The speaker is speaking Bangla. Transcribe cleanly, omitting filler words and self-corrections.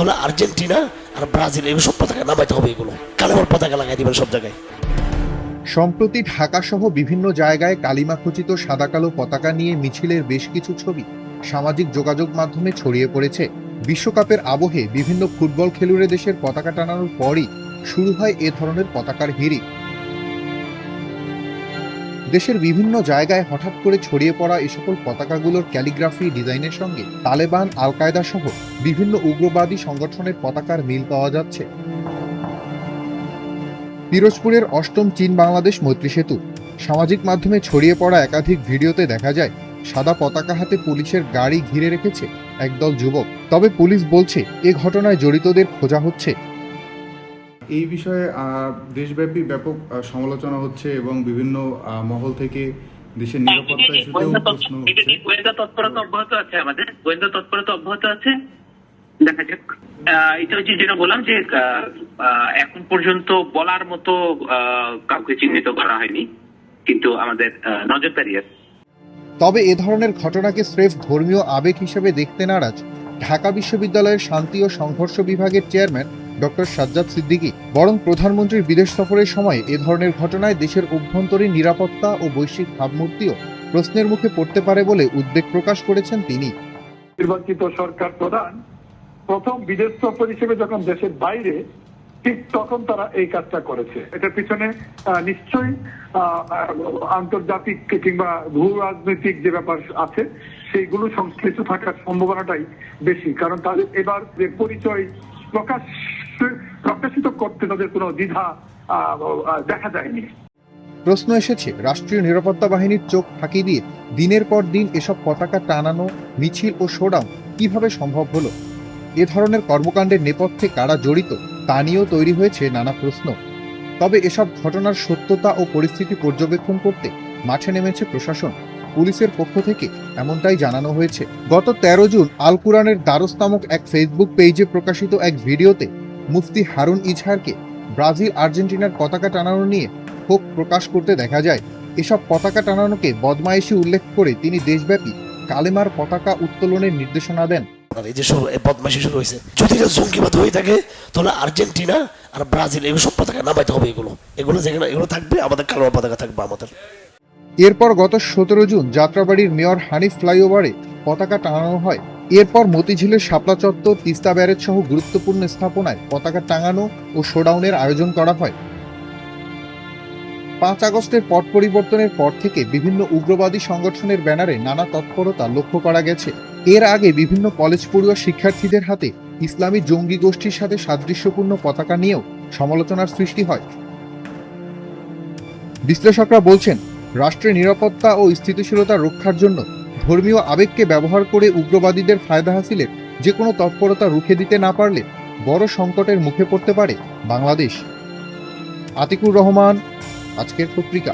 তাহলে আর্জেন্টিনা আর ব্রাজিল এগুলো সব পতাকা নামাইতে হবে, এগুলো কালেমার পতাকা লাগাই দিবেন সব জায়গায়। সম্প্রতি ঢাকাসহ বিভিন্ন জায়গায় কালিমা খচিত সাদা কালো পতাকা নিয়ে মিছিলের বেশ কিছু ছবি সামাজিক যোগাযোগ মাধ্যমে ছড়িয়ে পড়েছে। বিশ্বকাপের আবহে বিভিন্ন ফুটবল খেলুড়ে দেশের পতাকা টানানোর পরই শুরু হয় এ ধরনের পতাকার হিড়িক। দেশের বিভিন্ন জায়গায় হঠাৎ করে ছড়িয়ে পড়া এ সকল পতাকাগুলোর ক্যালিগ্রাফি ডিজাইনের সঙ্গে তালেবান, আল কায়দা সহ বিভিন্ন উগ্রবাদী সংগঠনের পতাকার মিল পাওয়া যাচ্ছে। পিরোজপুরের অষ্টম চীন বাংলাদেশ মৈত্রী সেতু সামাজিক মাধ্যমে ছড়িয়ে পড়া একাধিক ভিডিওতে দেখা যায় সাদা পতাকা হাতে পুলিশের গাড়ি ঘিরে রেখেছে একদল যুবক। তবে পুলিশ বলছে এ ঘটনায় জড়িতদের খোঁজা হচ্ছে। এই বিষয়ে দেশব্যাপী ব্যাপক সমালোচনা হচ্ছে এবং বিভিন্ন মহল থেকে দেশের নিরাপত্তা ইস্যুতেও প্রশ্ন হচ্ছে। গোয়েন্দা তৎপরতা অব্যাহত আছে, আমাদের গোয়েন্দা তৎপরতা অব্যাহত আছে। দেখা যাক। এটা হচ্ছে যেটা বললাম যে এখন পর্যন্ত বলার মতো কাউকে চিহ্নিত করা হয়নি, কিন্তু আমাদের নজরদারি আছে। তবে এ ধরনের ঘটনাকে স্রেফ ধর্মীয় আবেগ হিসেবে দেখতে নারাজ ঢাকা বিশ্ববিদ্যালয়ের শান্তি ও সংঘর্ষ বিভাগের চেয়ারম্যান ডক্টর সাজ্জাদ সিদ্দিকী। বরং প্রধানমন্ত্রীর বিদেশ সফরের সময় এ ধরনের ঘটনায় দেশের অভ্যন্তরীণ নিরাপত্তা ও বৈশ্বিক ভাবমূর্তিও প্রশ্নের মুখে পড়তে পারে বলে উদ্বেগ প্রকাশ করেছেন তিনি। নির্বাচিত সরকার প্রধান প্রথম বিদেশ সফর হিসেবে যখন দেশের বাইরে, ঠিক তখন তারা এই কাজটা করেছে। এটার পিছনে নিশ্চয়ই আন্তর্জাতিক কিংবা ভূ রাজনৈতিক যে ব্যাপার আছে সেইগুলো সংশ্লিষ্ট থাকার সম্ভাবনাটাই বেশি, কারণ তাদের এবার যে পরিচয় প্রকাশিত করতে তাদের কোনো দ্বিধা দেখা যায়নি। প্রশ্ন এসেছে, রাষ্ট্রীয় নিরাপত্তা বাহিনীর চোখ ফাঁকি দিয়ে দিনের পর দিন এসব পতাকা টানানো, মিছিল ও শোডাউন কিভাবে সম্ভব হলো? এ ধরনের কর্মকাণ্ডের নেপথ্যে কারা জড়িত তা নিয়েও তৈরি হয়েছে নানা প্রশ্ন। তবে এসব ঘটনার সত্যতা ও পরিস্থিতি পর্যবেক্ষণ করতে মাঠে নেমেছে প্রশাসন। পুলিশের পক্ষ থেকে এমনটাই জানানো হয়েছে। গত 13 জুন আল কুরআনের দারস নামক এক ফেসবুক পেজে প্রকাশিত এক ভিডিওতে মুফতি হারুন ইজহারকে ব্রাজিল আর্জেন্টিনার পতাকা টানানো নিয়ে ক্ষোভ প্রকাশ করতে দেখা যায়। এসব পতাকা টানানোকে বদমাইশি উল্লেখ করে তিনি দেশব্যাপী কালেমার পতাকা উত্তোলনের নির্দেশনা দেন। এই যে বদমাইশি শুরু হয়েছে, যদি এটা জঙ্গিবাদ হয়ে থাকে তাহলে আর্জেন্টিনা আর ব্রাজিল এগুলো সব পতাকা নামাইতে হবে, এগুলো যেখানে এগুলো থাকবে আমাদের কালেমার পতাকা থাকবে আমাদের। এরপর গত 17 জুন যাত্রাবাড়ির মেয়র হানিফ ফ্লাইওভারে পতাকা টাঙানো হয়। এরপর মতিঝিলের শাপলা চত্বর, তিস্তা ব্যারেজ সহ গুরুত্বপূর্ণ স্থাপনায় পতাকা টাঙানো ও শোডাউনের আয়োজন করা হয়। 5 আগস্টের পট পরিবর্তনের পর থেকে বিভিন্ন উগ্রবাদী সংগঠনের ব্যানারে নানা তৎপরতা লক্ষ্য করা গেছে। এর আগে বিভিন্ন কলেজ পড়ুয়া শিক্ষার্থীদের হাতে ইসলামী জঙ্গি গোষ্ঠীর সাথে সাদৃশ্যপূর্ণ পতাকা নিয়েও সমালোচনার সৃষ্টি হয়। বিশ্লেষকরা বলছেন, রাষ্ট্রের নিরাপত্তা ও স্থিতিশীলতা রক্ষার জন্য ধর্মীয় আবেগকে ব্যবহার করে উগ্রবাদীদের ফায়দা হাসিলের যে কোনো তৎপরতা রুখে দিতে না পারলে বড় সংকটের মুখে পড়তে পারে বাংলাদেশ। আতিকুর রহমান, আজকের পত্রিকা।